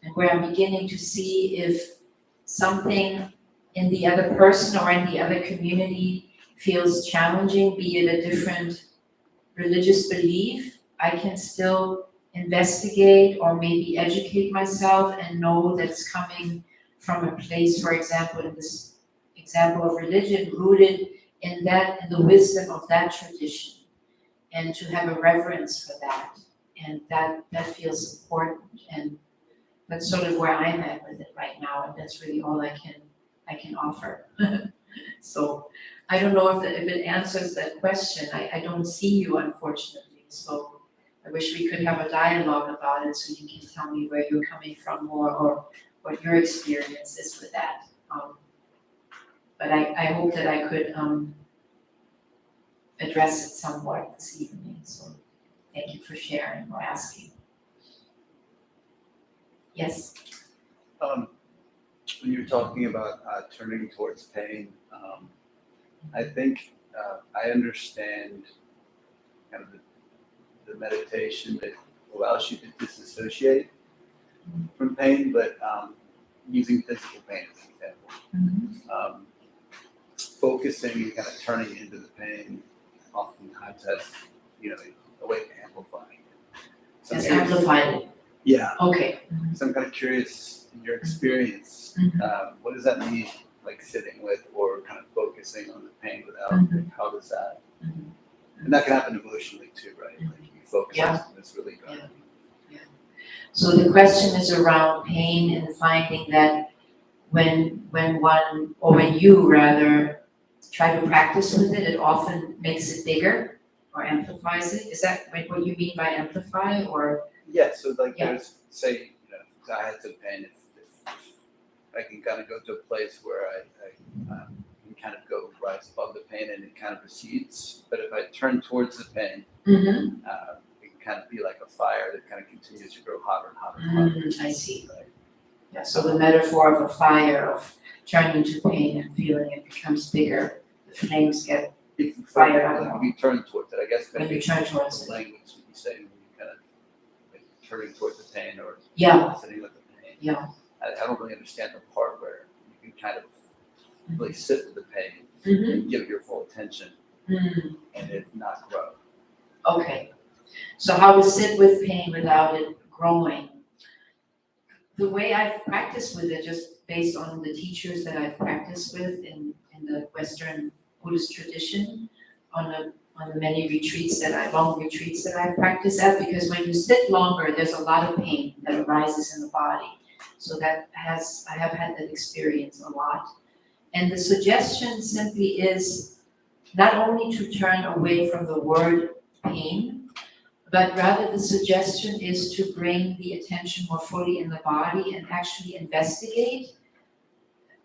And where I'm beginning to see if something in the other person or in the other community feels challenging, be it a different religious belief, I can still investigate or maybe educate myself and know that's coming from a place, for example, in this example of religion, rooted in the wisdom of that tradition, and to have a reverence for that. And that feels important, and that's sort of where I'm at with it right now, and that's really all I can offer. So I don't know if it answers that question. I don't see you, unfortunately, so I wish we could have a dialogue about it so you can tell me where you're coming from more, or what your experience is with that. But I hope that I could address it somewhat this evening, so thank you for sharing or asking. Yes? When you're talking about turning towards pain, I think I understand kind of the meditation that allows you to disassociate from pain, but using physical pain as an example. Mm-hmm. Focusing and kind of turning into the pain oftentimes has, a way of amplifying it. So It's amplified. Yeah. Okay. So I'm kind of curious, in your experience, what does that mean, like sitting with or kind of focusing on the pain without, how does that, and that can happen emotionally too, right? Like you focus on something that's really driving. So the question is around pain and finding that when one, or when you rather, try to practice with it, it often makes it bigger or amplifies it? Is that like what you mean by amplify, or? Yeah, so like Yeah. there's, say, you know, if I had some pain, if I can kind of go to a place where I can kind of go rise above the pain and it kind of recedes. But if I turn towards the pain, Mm-hmm. it can kind of be like a fire that kind of continues to grow hotter and hotter and hotter. I see. Right? Yeah, so the metaphor of a fire, of turning to pain and feeling it becomes bigger, the flames get, If Fire like, out. we turn towards it, I guess when maybe you turn towards the it. language would be saying when you kind of like turning towards the pain or Yeah, sitting with the pain. yeah. I don't really understand the part where you can kind of really sit with the pain Mm-hmm. and give it your full attention Mm, and it not grow. okay. So how to sit with pain without it growing. The way I've practiced with it, just based on the teachers that I've practiced with in the Western Buddhist tradition, on the many retreats long retreats that I've practiced at, because when you sit longer, there's a lot of pain that arises in the body. So I have had that experience a lot. And the suggestion simply is not only to turn away from the word pain, but rather the suggestion is to bring the attention more fully in the body and actually investigate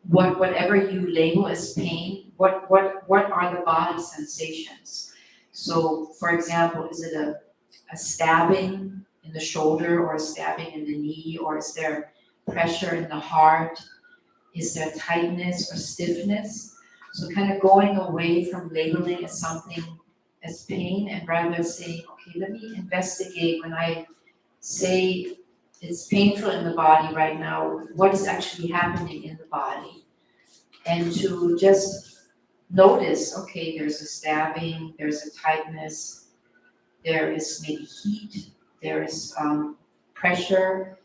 whatever you label as pain, what are the body sensations. So for example, is it a stabbing in the shoulder or a stabbing in the knee, or is there pressure in the heart? Is there tightness or stiffness? So kind of going away from labeling as something as pain and rather saying, okay, let me investigate when I say it's painful in the body right now, what is actually happening in the body? And to just notice, okay, there's a stabbing, there's a tightness, there is maybe heat, there is pressure.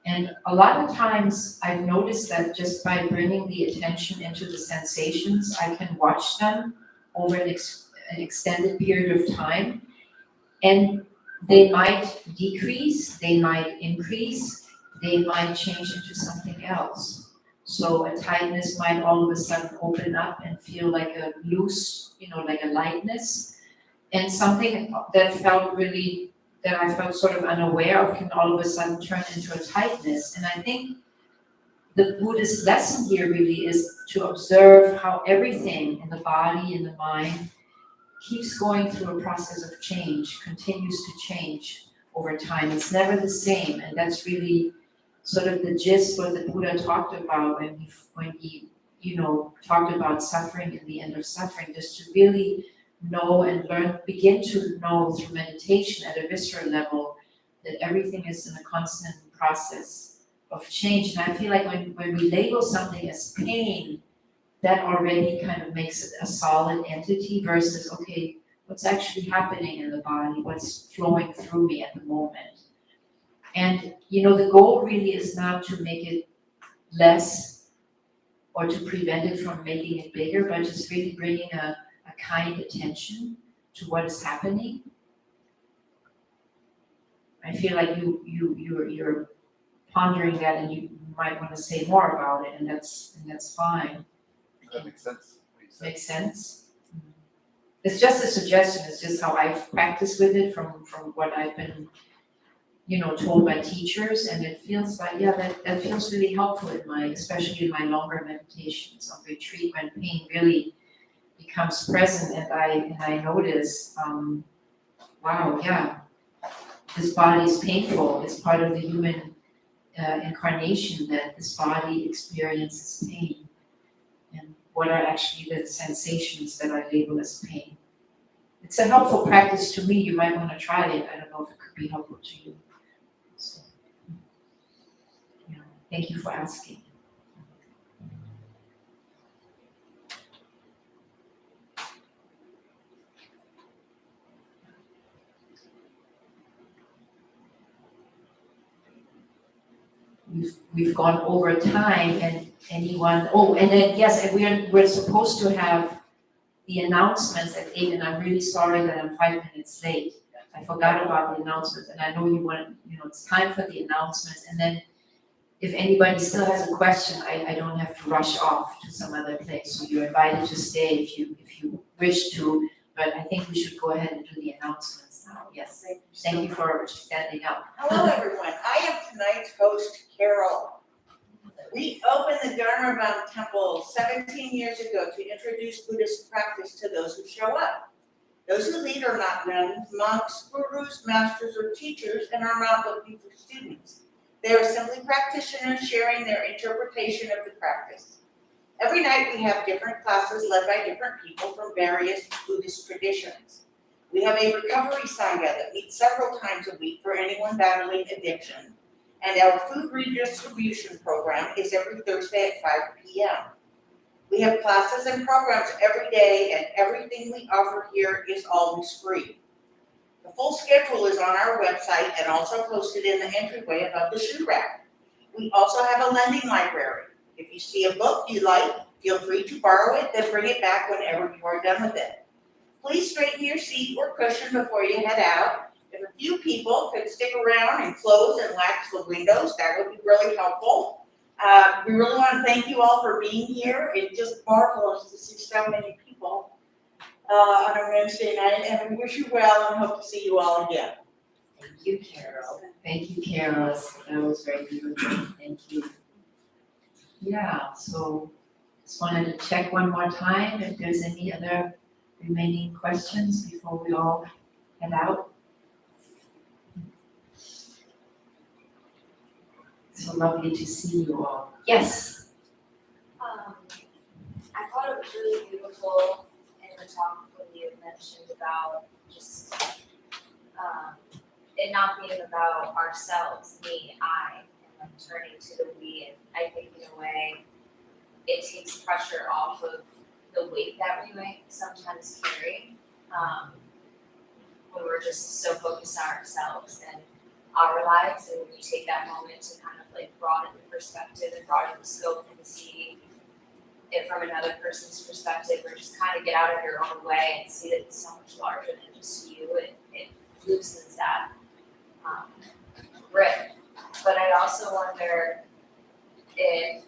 And a lot of times I've noticed that just by bringing the attention into the sensations, I can watch them over an extended period of time. And they might decrease, they might increase, they might change into something else. So a tightness might all of a sudden open up and feel like a loose, like a lightness. And something that I felt sort of unaware of can all of a sudden turn into a tightness. And I think the Buddhist lesson here really is to observe how everything in the body, in the mind, keeps going through a process of change, continues to change over time. It's never the same. And that's really sort of the gist what the Buddha talked about when he talked about suffering and the end of suffering, just to really know and learn, begin to know through meditation at a visceral level that everything is in a constant process of change. And I feel like when we label something as pain, that already kind of makes it a solid entity versus, okay, what's actually happening in the body, what's flowing through me at the moment. And, the goal really is not to make it less or to prevent it from making it bigger, but just really bringing a kind attention to what is happening. I feel like you're pondering that, and you might want to say more about it, and that's fine. That makes sense. Makes sense? It's just a suggestion, it's just how I've practiced with it from what I've been, told by teachers, and it feels like, that feels really helpful especially in my longer meditations on retreat, when pain really becomes present and I notice, wow, yeah, this body is painful, it's part of the human incarnation that this body experiences pain. And what are actually the sensations that I label as pain? It's a helpful practice to me. You might want to try it. I don't know if it could be helpful to you. So, thank you for asking. We've gone over time, and anyone, and then yes, and we're supposed to have the announcements at 8, and I'm really sorry that I'm 5 minutes late. I forgot about the announcements, and I know you want, it's time for the announcements, and then if anybody still has a question, I don't have to rush off to some other place. So you're invited to stay if you wish to, but I think we should go ahead and do the announcements now. Yes, thank you for standing up. Hello, everyone. I am tonight's host, Carol. We opened the Dharma Temple 17 years ago to introduce Buddhist practice to those who show up. Those who lead are not nuns, monks, gurus, masters, or teachers, and are not looking for students. They are simply practitioners sharing their interpretation of the practice. Every night we have different classes led by different people from various Buddhist traditions. We have a recovery sangha that meets several times a week for anyone battling addiction. And our food redistribution program is every Thursday at 5 p.m. We have classes and programs every day, and everything we offer here is always free. The full schedule is on our website and also posted in the entryway above the shoe rack. We also have a lending library. If you see a book you like, feel free to borrow it, then bring it back whenever you are done with it. Please straighten your seat or cushion before you head out. If a few people could stick around and close and latch the windows, that would be really helpful. We really want to thank you all for being here. It's just marvelous to see so many people on a Wednesday night, and we wish you well and hope to see you all again. Thank you, Carol. Thank you, Carol. That was very beautiful. Thank you. Yeah, so just wanted to check one more time if there's any other remaining questions before we all head out. So lovely to see you all. Yes. I thought it was really beautiful in the talk when you mentioned about just it not being about ourselves, me, I, and like turning to the we. And I think in a way it takes pressure off of the weight that we might sometimes carry when we're just so focused on ourselves and our lives. And when you take that moment to kind of like broaden the perspective and broaden the scope and see it from another person's perspective, or just kind of get out of your own way and see that it's so much larger than just you, it loosens that grip. But I also wonder if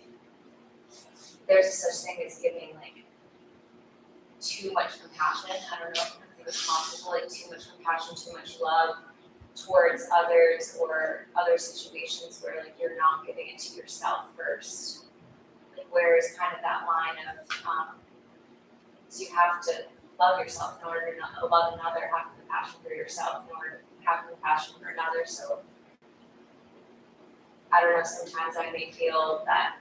there's such thing as giving like too much compassion. I don't know if it's possible, like too much compassion, too much love towards others or other situations where like you're not giving it to yourself first. Like where is kind of that line of so you have to love yourself in order to love another, have compassion for yourself in order to have compassion for another. So I don't know, sometimes I may feel that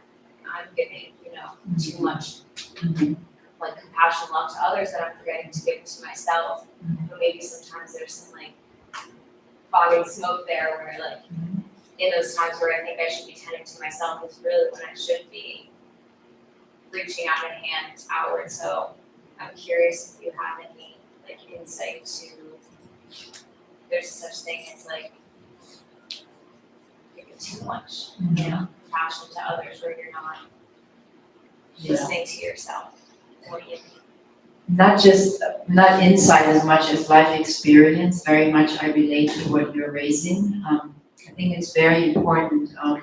I'm giving, too much like compassion, love to others that I'm forgetting to give to myself. But maybe sometimes there's some like fog and smoke there where like in those times where I think I should be tending to myself is really when I should be reaching out a hand outward. So I'm curious if you have any like insight to there's such thing as like giving too much, compassion to others where you're not listening to yourself. What do you think? Not insight as much as life experience. Very much I relate to what you're raising. I think it's very important. I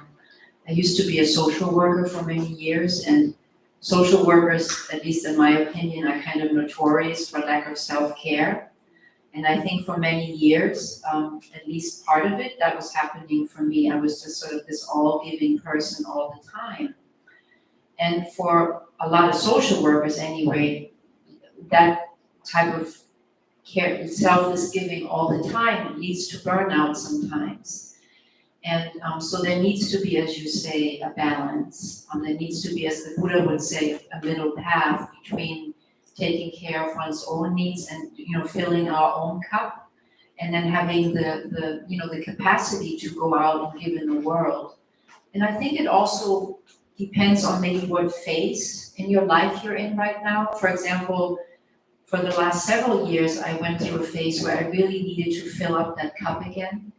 used to be a social worker for many years, and social workers, at least in my opinion, are kind of notorious for lack of self-care. And I think for many years, at least part of it, that was happening for me. I was just sort of this all-giving person all the time. And for a lot of social workers anyway, that type of care, selfless giving all the time leads to burnout sometimes. And so there needs to be, as you say, a balance. There needs to be, as the Buddha would say, a middle path between taking care of one's own needs and filling our own cup, and then having the capacity to go out and give in the world. And I think it also depends on maybe what phase in your life you're in right now. For example, for the last several years, I went through a phase where I really needed to fill up that cup again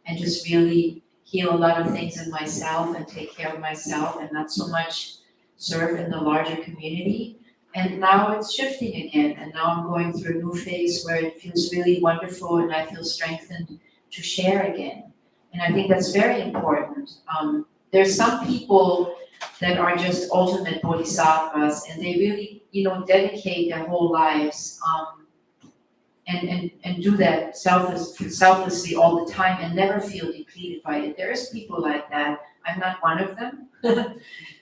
and just really heal a lot of things in myself and take care of myself and not so much serve in the larger community. And now it's shifting again, and now I'm going through a new phase where it feels really wonderful and I feel strengthened to share again. And I think that's very important. there's some people that are just ultimate bodhisattvas, and they really, dedicate their whole lives, and do that selflessly all the time and never feel depleted by it. There's people like that. I'm not one of them.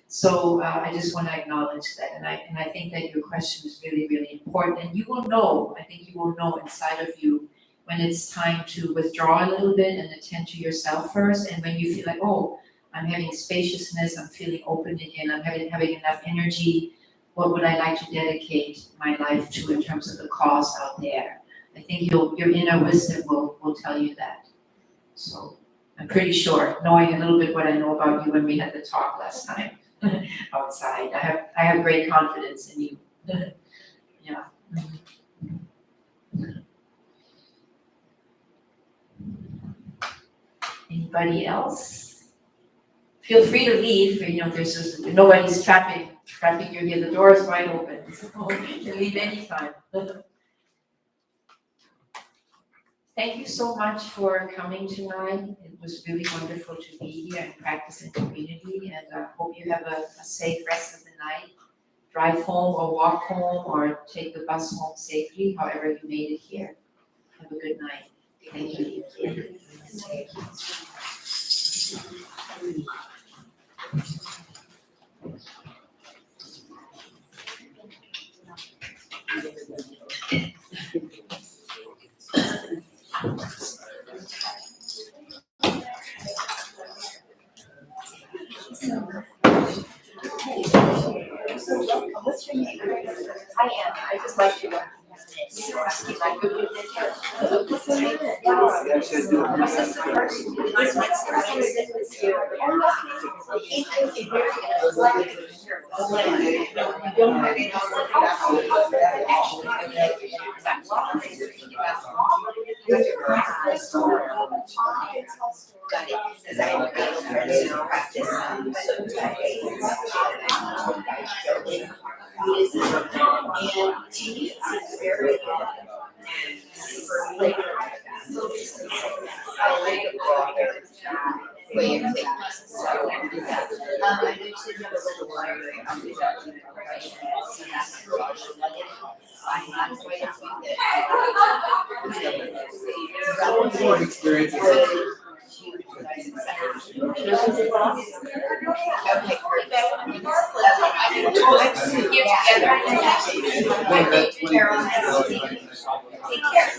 So I just want to acknowledge that, and I think that your question is really, really important. And you will know, I think you will know inside of you when it's time to withdraw a little bit and attend to yourself first, and when you feel like, oh, I'm having spaciousness, I'm feeling open again, I'm having enough energy, what would I like to dedicate my life to in terms of the cause out there? I think your inner wisdom will tell you that. So I'm pretty sure, knowing a little bit what I know about you when we had the talk last time outside, I have great confidence in you. Yeah. Anybody else? Feel free to leave. Nobody's trapping you here. The door is wide open, so you can leave anytime. Thank you so much for coming tonight. It was really wonderful to be here and practice in community, and I hope you have a safe rest of the night. Drive home or walk home or take the bus home safely, however you made it here. Have a good night. Thank you. What's your name? I am. I just like you. My good with it. What's your name? My sister first. My sister is here. Got it. Because I have friends who practice and to me, it's very like I like the way of things. So I usually have a little library on the Okay, perfect. Let's get together. Carol has to take care.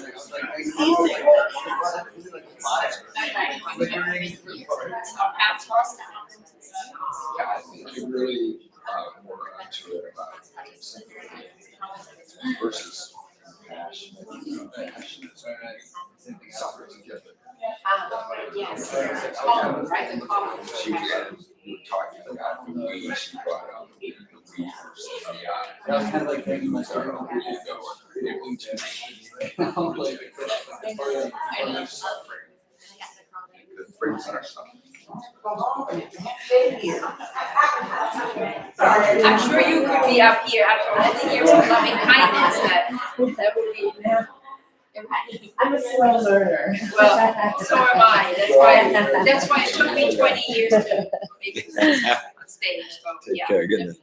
You really more into it about versus passionate, suffer together. Yes. Oh, right, the call. She was talking about the way she brought out the we versus the I. That was kind of like making So myself. where you go, able to it brings our stuff. I'm sure you could be up here after all the years of loving kindness, that would be. I'm a slow learner. Well, so am I. That's why it took me 20 years to make it on stage, so, Take yeah. care, goodness.